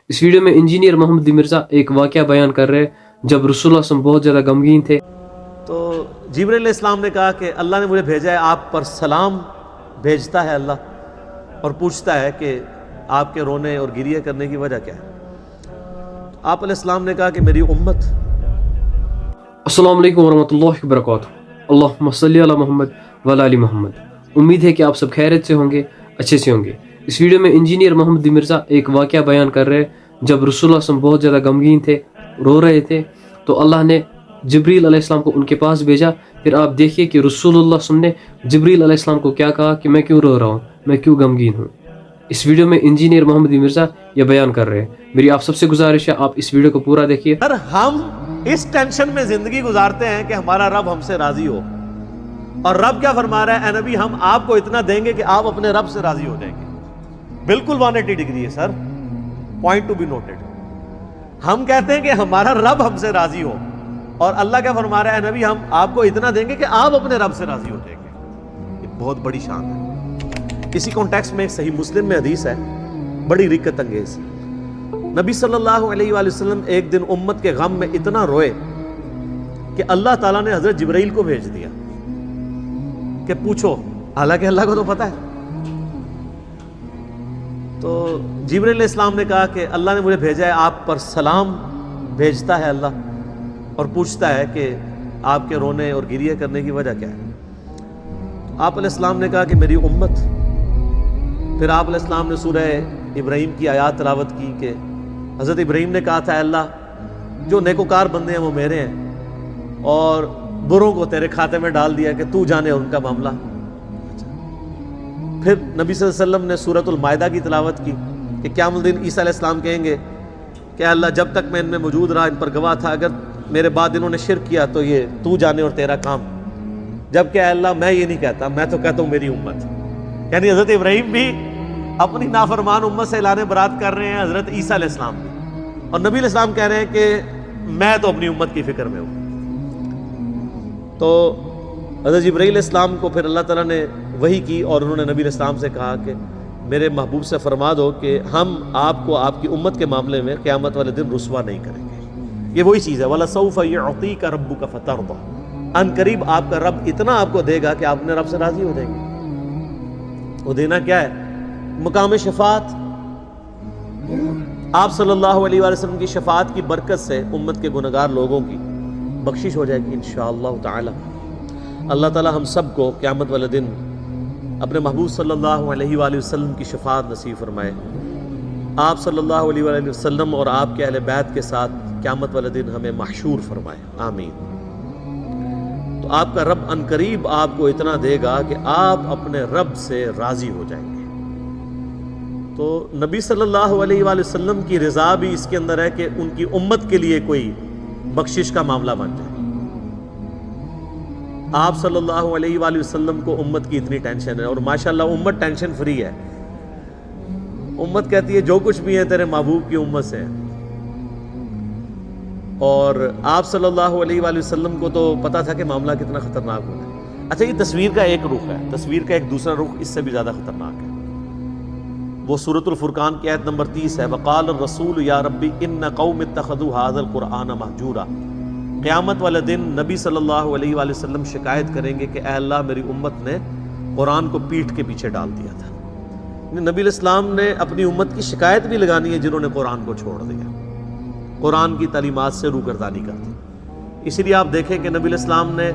اس video میں engineer محمد دی مرزا ایک واقعہ بیان کر رہے ہیں جب رسول اللہ صلی اللہ علیہ وسلم بہت زیادہ غمگین تھے. تو جبرائیل علیہ السلام نے کہا کہ اللہ نے مجھے بھیجا ہے، آپ پر سلام بھیجتا ہے اللہ اور پوچھتا ہے کہ آپ کے رونے اور گریہ کرنے کی وجہ کیا ہے. آپ علیہ السلام نے کہا کہ میری امت. السلام علیکم ورحمۃ اللہ وبرکاتہ. اللہم صلی علی محمد وعلی آل محمد. امید ہے کہ آپ سب خیریت سے ہوں گے، اچھے سے ہوں گے. اس ویڈیو میں انجینئر محمد دی مرزا ایک واقعہ بیان کر رہے ہیں جب رسول اللہ صلی اللہ علیہ وسلم بہت زیادہ غمگین تھے، رو رہے تھے، تو اللہ نے جبریل علیہ السلام کو ان کے پاس بھیجا. پھر آپ دیکھیے کہ رسول اللہ صلی اللہ علیہ وسلم نے جبریل علیہ السلام کو کیا کہا کہ میں کیوں رو رہا ہوں، میں کیوں غمگین ہوں. اس ویڈیو میں انجینئر محمد دی مرزا یہ بیان کر رہے ہیں. میری آپ سب سے گزارش ہے آپ اس ویڈیو کو پورا دیکھیے. سر ہم اس ٹینشن میں زندگی گزارتے ہیں کہ ہمارا رب ہم سے راضی ہو، اور رب کیا فرما رہا ہے؟ اے نبی ہم آپ کو اتنا دیں گے کہ آپ اپنے رب سے راضی ہو جائیں گے. بالکل 180 ڈگری ہے سر، پوائنٹ ٹو بی نوٹڈ. ہم کہتے ہیں کہ ہمارا رب ہم سے راضی ہو، اور اللہ کیا فرما رہا ہے؟ اے نبی ہم آپ کو اتنا دیں گے کہ آپ اپنے رب سے راضی ہو جائیں گے. یہ بہت بڑی شان ہے. اسی کانٹیکسٹ میں ایک صحیح مسلم میں حدیث ہے بڑی رکت انگیز. نبی صلی اللہ علیہ وآلہ وسلم ایک دن امت کے غم میں اتنا روئے کہ اللہ تعالیٰ نے حضرت جبرائیل کو بھیج دیا کہ پوچھو. حالانکہ اللہ کو تو پتہ ہے. تو جبرائیل علیہ السلام نے کہا کہ اللہ نے مجھے بھیجا ہے، آپ پر سلام بھیجتا ہے اللہ اور پوچھتا ہے کہ آپ کے رونے اور گریہ کرنے کی وجہ کیا ہے. آپ علیہ السلام نے کہا کہ میری امت. پھر آپ علیہ السلام نے سورہ ابراہیم کی آیات تلاوت کی کہ حضرت ابراہیم نے کہا تھا اے اللہ جو نیکوکار بندے ہیں وہ میرے ہیں، اور بروں کو تیرے کھاتے میں ڈال دیا کہ تو جانے ان کا معاملہ. پھر نبی صلی اللہ علیہ وسلم نے سورۃ المائدہ کی تلاوت کی کہ قیامت الدین عیسیٰ علیہ السلام کہیں گے کہ اللہ جب تک میں ان میں موجود رہا ان پر گواہ تھا، اگر میرے بعد انہوں نے شرک کیا تو یہ تو جانے اور تیرا کام. جبکہ اے اللہ میں یہ نہیں کہتا، میں تو کہتا ہوں میری امت. یعنی حضرت ابراہیم بھی اپنی نافرمان امت سے اعلان برات کر رہے ہیں، حضرت عیسیٰ علیہ السلام بھی، اور نبی علیہ السلام کہہ رہے ہیں کہ میں تو اپنی امت کی فکر میں ہوں. تو حضرت جبرائیل علیہ السلام کو پھر اللہ تعالیٰ نے وحی کی اور انہوں نے نبی علیہ السلام سے کہا کہ میرے محبوب سے فرما دو کہ ہم آپ کو آپ کی امت کے معاملے میں قیامت والے دن رسوا نہیں کریں گے. یہ وہی چیز ہے وَلَسَوْفَ يُعْطِيكَ رَبُّكَ فَتَرْضَىٰ. ان قریب آپ کا رب اتنا آپ کو دے گا کہ آپ اپنے رب سے راضی ہو جائیں گے. وہ دینا کیا ہے؟ مقام شفاعت. آپ صلی اللہ علیہ وآلہ وسلم کی شفاعت کی برکت سے امت کے گنہگار لوگوں کی بخشش ہو جائے گی انشاءاللہ تعالی. اللہ تعالی ہم سب کو قیامت والے دن اپنے محبوب صلی اللہ علیہ وآلہ وسلم کی شفاعت نصیب فرمائے. آپ صلی اللہ علیہ وآلہ وسلم اور آپ کے اہل بیت کے ساتھ قیامت والے دن ہمیں محشور فرمائے، آمین. تو آپ کا رب ان قریب آپ کو اتنا دے گا کہ آپ اپنے رب سے راضی ہو جائیں گے. تو نبی صلی اللہ علیہ وآلہ وسلم کی رضا بھی اس کے اندر ہے کہ ان کی امت کے لیے کوئی بخشش کا معاملہ بن جائے. آپ صلی اللہ علیہ وآلہ وسلم کو امت کی اتنی ٹینشن ہے، اور ماشاءاللہ امت ٹینشن فری ہے. امت کہتی ہے جو کچھ بھی ہے تیرے محبوب کی امت سے. اور آپ صلی اللہ علیہ وآلہ وسلم کو تو پتا تھا کہ معاملہ کتنا خطرناک ہوتا ہے. اچھا یہ تصویر کا ایک رخ ہے، تصویر کا ایک دوسرا رخ اس سے بھی زیادہ خطرناک ہے. وہ سورۃ الفرقان کی آیت نمبر 30 ہے وقال الرسول یا ربی ان قوم اتخذوا هذا القرآن مہجورا. قیامت والے دن نبی صلی اللہ علیہ وآلہ وسلم شکایت کریں گے کہ اے اللہ میری امت نے قرآن کو پیٹھ کے پیچھے ڈال دیا تھا. نبی علیہ السلام نے اپنی امت کی شکایت بھی لگانی ہے جنہوں نے قرآن کو چھوڑ دیا، قرآن کی تعلیمات سے روگردانی کر دی. اسی لیے آپ دیکھیں کہ نبی علیہ السلام نے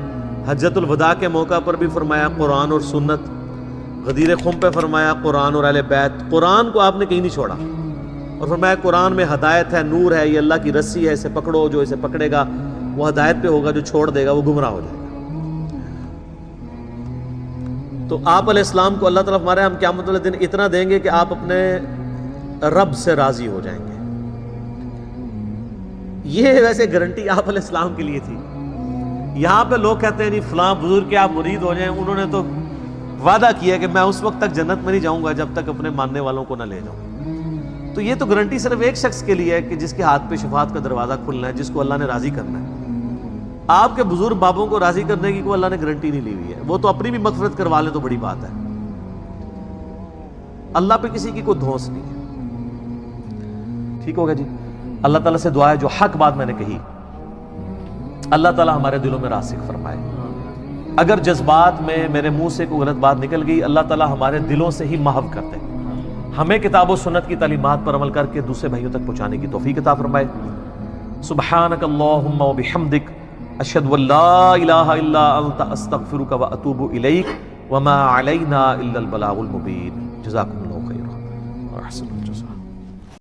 حجۃ الوداع کے موقع پر بھی فرمایا قرآن اور سنت. غدیر خم پہ فرمایا قرآن اور اہل بیت. قرآن کو آپ نے کہیں نہیں چھوڑا، اور فرمایا قرآن میں ہدایت ہے، نور ہے، یہ اللہ کی رسی ہے، اسے پکڑو، جو اسے پکڑے گا وہ ہدایت پہ ہوگا، جو چھوڑ دے گا وہ گمراہ ہو جائے گا. تو آپ علیہ السلام کو اللہ تعالیٰ ہمارے ہم قیامت والے دن اتنا دیں گے کہ آپ اپنے رب سے راضی ہو جائیں گے. یہ ویسے گارنٹی آپ علیہ السلام کے لیے تھی. یہاں پہ لوگ کہتے ہیں نہیں فلاں بزرگ کے آپ مرید ہو جائیں، انہوں نے تو وعدہ کیا کہ میں اس وقت تک جنت میں نہیں جاؤں گا جب تک اپنے ماننے والوں کو نہ لے جاؤں. تو یہ تو گارنٹی صرف ایک شخص کے لیے ہے کہ جس کے ہاتھ پہ شفاعت کا دروازہ کھلنا ہے، جس کو اللہ نے راضی کرنا ہے. آپ کے بزرگ بابوں کو راضی کرنے کی کوئی اللہ نے گارنٹی نہیں لی ہوئی ہے. وہ تو اپنی بھی مغفرت کروا لیں تو بڑی بات ہے. اللہ پہ کسی کی کوئی دھونس نہیں ہے. ٹھیک ہوگا جی. اللہ تعالیٰ سے دعا ہے جو حق بات میں نے کہی اللہ تعالیٰ ہمارے دلوں میں راسخ فرمائے. اگر جذبات میں میرے منہ سے کوئی غلط بات نکل گئی اللہ تعالیٰ ہمارے دلوں سے ہی محو کر دے. ہمیں کتاب و سنت کی تعلیمات پر عمل کر کے دوسرے بھائیوں تک پہنچانے کی توفیق عطا فرمائے. سبحانک اللہم و بحمدک اشہد ان لا الہ الا انت استغفرک و اتوب الیک وما علینا الا البلاغ المبین. جزاکم اللہ خیرا.